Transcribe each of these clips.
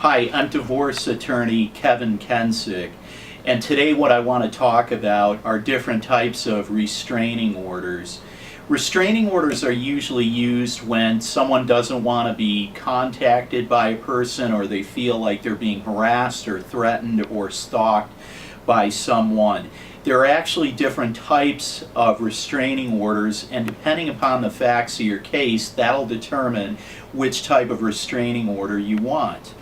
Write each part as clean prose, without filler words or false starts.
Hi, I'm divorce attorney Kevin Kensik, and today what I want to talk about are different types of restraining orders. Restraining orders are usually used when someone doesn't want to be contacted by a person, or they feel like they're being harassed or threatened or stalked by someone. There are actually different types of restraining orders, and depending upon the facts of your case, that'll determine which type of restraining order you want.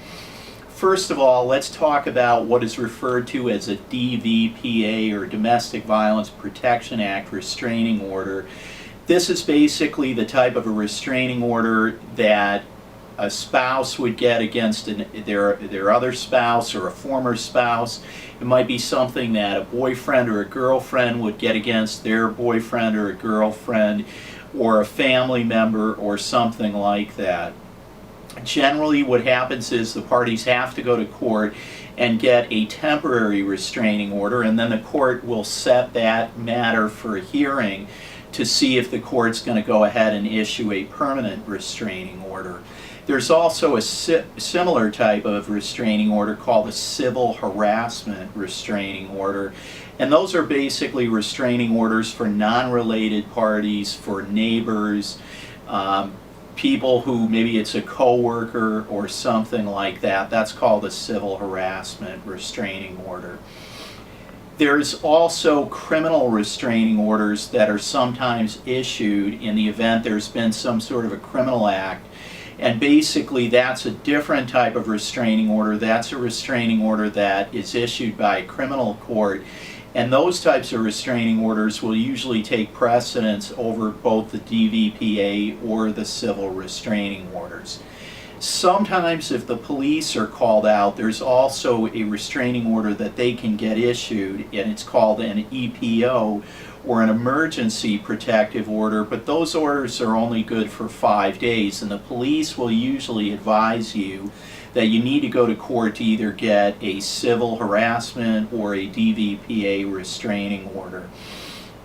First of all, let's talk about what is referred to as a DVPA, or Domestic Violence Protection Act restraining order. This is basically the type of a restraining order that a spouse would get against their other spouse or a former spouse. It might be something that a boyfriend or a girlfriend would get against their boyfriend or a girlfriend, or a family member, or something like that. Generally what happens is the parties have to go to court and get a temporary restraining order, and then the court will set that matter for a hearing to see if the court's going to go ahead and issue a permanent restraining order. There's also a similar type of restraining order called a civil harassment restraining order, and those are basically restraining orders for non-related parties, for neighbors, people who maybe it's a co-worker or something like that. That's called a civil harassment restraining order. There's also criminal restraining orders that are sometimes issued in the event there's been some sort of a criminal act, and basically that's a different type of restraining order. That's a restraining order that is issued by a criminal court, and those types of restraining orders will usually take precedence over both the DVPA or the civil restraining orders. Sometimes if the police are called out, there's also a restraining order that they can get issued, and it's called an EPO, or an emergency protective order, but those orders are only good for 5 days, and the police will usually advise you that you need to go to court to either get a civil harassment or a DVPA restraining order.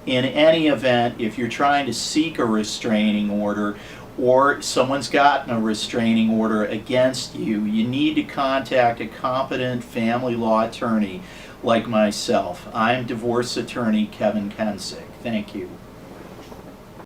In any event, if you're trying to seek a restraining order, or someone's gotten a restraining order against you, you need to contact a competent family law attorney like myself. I'm divorce attorney Kevin Kensik. Thank you.